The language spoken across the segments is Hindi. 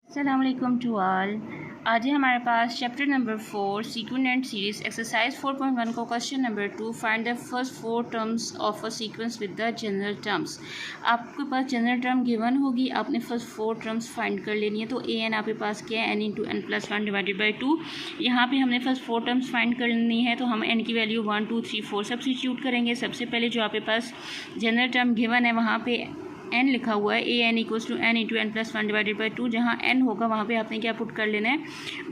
अस्सलाम वालेकुम टू ऑल। आज है हमारे पास chapter number 4 sequence and series exercise 4.1 को question number 2 find the first 4 terms of a sequence with the general terms. आपके पास जनरल टर्म गिवन होगी, आपने फर्स्ट 4 टर्म्स फाइंड कर लेनी है। तो ए एन आपके पास क्या है, n into n plus 1 divided by 2। यहाँ पे हमने फर्स्ट 4 टर्म्स फाइंड करनी है, तो हम एन की वैल्यू 1 2 3 4 सब्स्टिट्यूट करेंगे। सबसे पहले जो आपके पास जनरल टर्म गिवन है वहाँ पे एन लिखा हुआ है, a n equals to n into n plus 1 divided by 2। जहाँ एन होगा वहाँ पे आपने क्या पुट कर लेना है,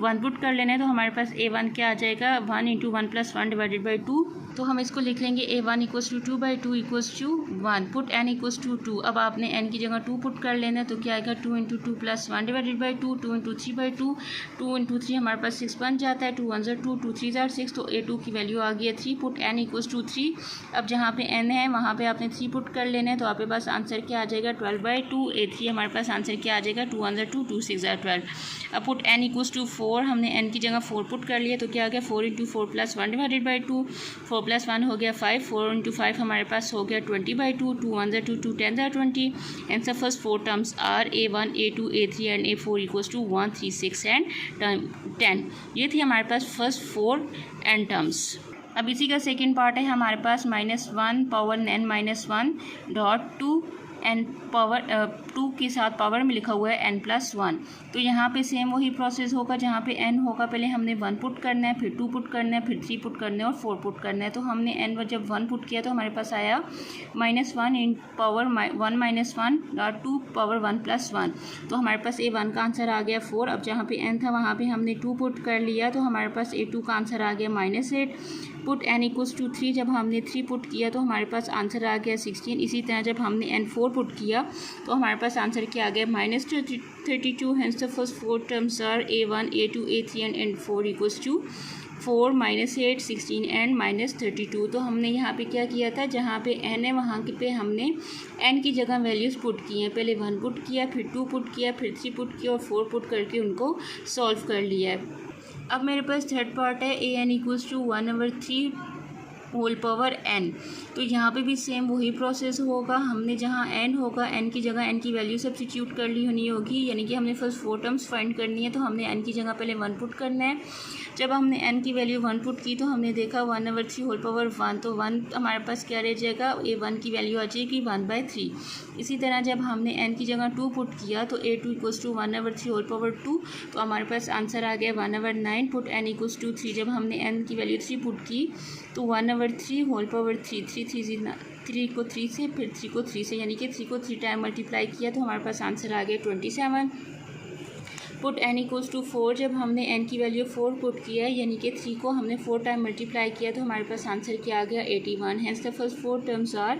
1 पुट कर लेना है। तो हमारे पास ए वन क्या आ जाएगा, 1 इंटू 1 प्लस 1 डिवाइडेड बाई 2। तो हम इसको लिख लेंगे a one equals to 2 by 2 equals to 1। Put n equals to 2। अब आपने एन की जगह 2 पुट कर लेना है, तो क्या आएगा 2 into 2 plus 1 divided by 2, 2 into 3 by 2, 2 into 3 हमारे पास 6 बन जाता है, 2 1 ज़र 2, 2 3 ज़र 6। तो ए 2 की वैल्यू आ गई है 3। Put n equals to 3। अब जहाँ पे एन है वहाँ पे आपने 3 पुट कर लेना है, तो आपके पास आंसर क्या आ जाएगा 12 बाई 2। ए 3 हमारे पास आंसर क्या आ जाएगा 2 1 ज़र 2, 2 6 ज़र 12। अब पुट एन इक्वल्स टू 4। हमने एन की जगह 4 पुट कर लिया, तो क्या आ गया 4 into 4 plus 1 divided by 2, 4 plus 1 हो गया 5, 4 इंटू 5 हमारे पास हो गया 20 बाई 2, 2 1 ज़र 2, 2 10 ज़र 20। And the first 4 terms are a 1 a 2 a 3 and a 4 equals to 1 3 6 and 10। ये थी हमारे पास फर्स्ट 4 एन टर्म्स। अब इसी का सेकेंड पार्ट है हमारे पास -1 power n minus 1 dot 2 n power 2 के साथ पावर में लिखा हुआ है n प्लस 1। तो यहाँ पे सेम वही प्रोसेस होगा, जहाँ पे n होगा पहले हमने 1 पुट करना है, फिर 2 पुट करना है, फिर 3 पुट करना है और 4 पुट करना है। तो हमने n जब 1 पुट किया तो हमारे पास आया -1 in power 1 minus 1 dot 2 power 1 plus 1। तो हमारे पास ए 1 का आंसर आ गया 4। अब जहाँ पे n था वहाँ पे हमने 2 पुट कर लिया, तो हमारे पास ए 2 का आंसर आ गया -8। Put n equals to 3। जब हमने 3 पुट किया तो हमारे पास आंसर आ गया 16। इसी तरह जब हमने n 4 पुट किया तो हमारे पास आंसर क्या आ गया -32। Hence the first 4 terms are a1 a2 a3 and n4 equals to 4 -8 16 and -32। तो हमने यहाँ पे क्या किया था, जहाँ पे n है वहाँ पे हमने n की जगह वैल्यूज़ पुट की हैं। पहले 1 पुट किया, फिर 2 पुट किया, फिर 3 पुट किया और 4 पुट करके उनको सॉल्व कर लिया है। अब मेरे पास थर्ड पार्ट है a n equals to 1/3 whole power n। तो यहाँ पे भी सेम वही प्रोसेस होगा। हमने जहाँ n होगा n की जगह n की वैल्यू सब्स्टिट्यूट कर ली होनी होगी, यानी कि हमने फर्स्ट 4 टर्म्स फाइंड करनी है। तो हमने n की जगह पहले 1 पुट करना है। जब हमने n की वैल्यू 1 पुट की तो हमने देखा 1/3 होल पावर 1, तो 1 हमारे पास क्या रह जाएगा, ए 1 की वैल्यू आ जाएगी 1/3। इसी तरह जब हमने n की जगह 2 पुट किया तो a 2 equals to 1/3 whole power 2, तो हमारे पास आंसर आ गया 1/9। Put n equals to 3। जब हमने n की वैल्यू 3 पुट की तो 1/3 होल पावर 3, 3 को 3 से, फिर 3 को 3 से, यानी कि 3 को 3 टाइम मल्टीप्लाई किया तो हमारे पास आंसर आ गया 27। Put n equals to 4। जब हमने n की वैल्यु 4 पुट किया है, यानी कि 3 को हमने 4 टाइम मल्टीप्लाई किया तो हमारे पास आंसर क्या आ गया 81। Hence the first 4 terms are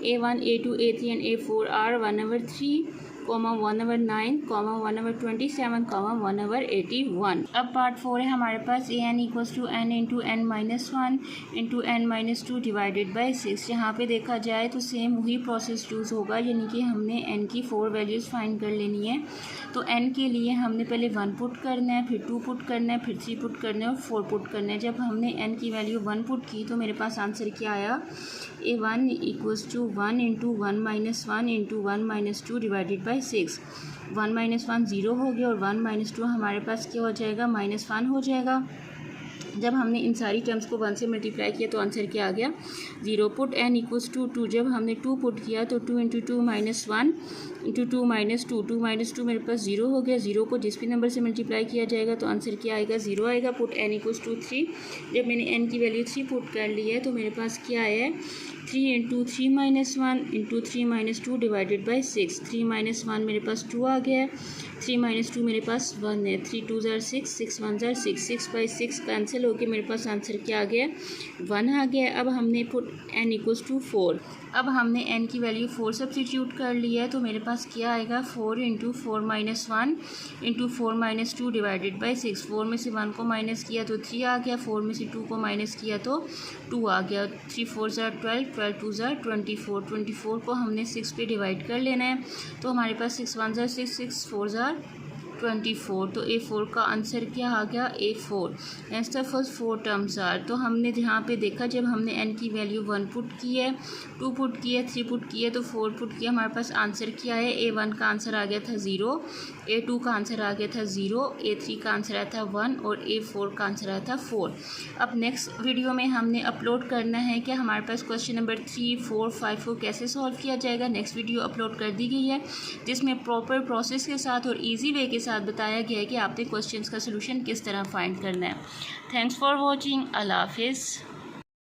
a1 a2 a3 and a4 are 1/3, 1/9, 1/27, 1/81। अब पार्ट 4 है हमारे पास a n equals to n into n minus 1 into n minus 2 divided by 6। यहाँ पे देखा जाए तो सेम वही प्रोसेस यूज़ होगा, यानी कि हमने n की 4 वैल्यूज़ फाइंड कर लेनी है। तो n के लिए हमने पहले 1 पुट करना है, फिर 2 पुट करना है, फिर 3 पुट करना है और 4 पुट करना है। जब हमने n की वैल्यू 1 पुट की तो मेरे पास आंसर क्या आया, a 1 equals to 1 into 1 minus 1 into 1 minus 2 divided by 6। 1 minus 1 zero हो गया और 1 माइनस 2 हमारे पास क्या हो जाएगा, -1 हो जाएगा। जब हमने इन सारी टर्म्स को 1 से मल्टीप्लाई किया तो आंसर क्या आ गया 0। Put n equals to 2। जब हमने 2 पुट किया तो 2 into 2 minus 1 into 2 minus 2, 2 minus 2 मेरे पास 0 हो गया। 0 को जिस भी नंबर से मल्टीप्लाई किया जाएगा तो आंसर क्या आएगा 0 आएगा। Put n equals to 3। जब मैंने n की वैल्यू 3 पुट कर ली है तो मेरे पास क्या आया है 3 into 3 minus 1 into 3 minus 2 divided by 6। 3 minus 1 मेरे पास 2 आ गया है, 3 माइनस 2 मेरे पास 1 है, 3 2 ज़र 6, 6 1 ज़र 6, 6 बाई 6 कैंसिल होकर मेरे पास आंसर क्या आ गया 1 आ गया। अब हमने पुट n इक्वल्स टू 4। अब हमने n की वैल्यू 4 सब्स्टिट्यूट कर ली है, तो मेरे पास क्या आएगा 4 into 4 minus 1 into 4 minus 2 divided by 6। 4 में से 1 को माइनस किया तो 3 आ गया, 4 में से 2 को माइनस किया तो 2 आ गया। 3 4 ज़र 12, 12 2 ज़र 24, 24 को हमने 6 पे डिवाइड कर लेना है। तो हमारे पास 6 1 ज़र 6, 6 4 ज़र 24। तो A4 का आंसर क्या आ गया A4। Next first 4 terms are. तो हमने यहाँ पे देखा जब हमने n की वैल्यू 1 पुट की है, 2 पुट की है, 3 पुट की है, तो 4 पुट किया, हमारे पास आंसर क्या है A1 का आंसर आ गया था 0। A2 का आंसर आ गया था 0, A3 का आंसर आया था 1 और A4 का आंसर आया था 4। अब नेक्स्ट वीडियो में हमने अपलोड करना है कि हमारे पास क्वेश्चन नंबर 3, 4, 5 को कैसे सॉल्व किया जाएगा। नेक्स्ट वीडियो अपलोड कर दी गई है जिसमें प्रॉपर प्रोसेस के साथ और ईजी वे के साथ बताया गया है कि आपने क्वेश्चन का सोल्यूशन किस तरह फाइंड करना है। Thanks for watching. अल्लाह हाफिज़।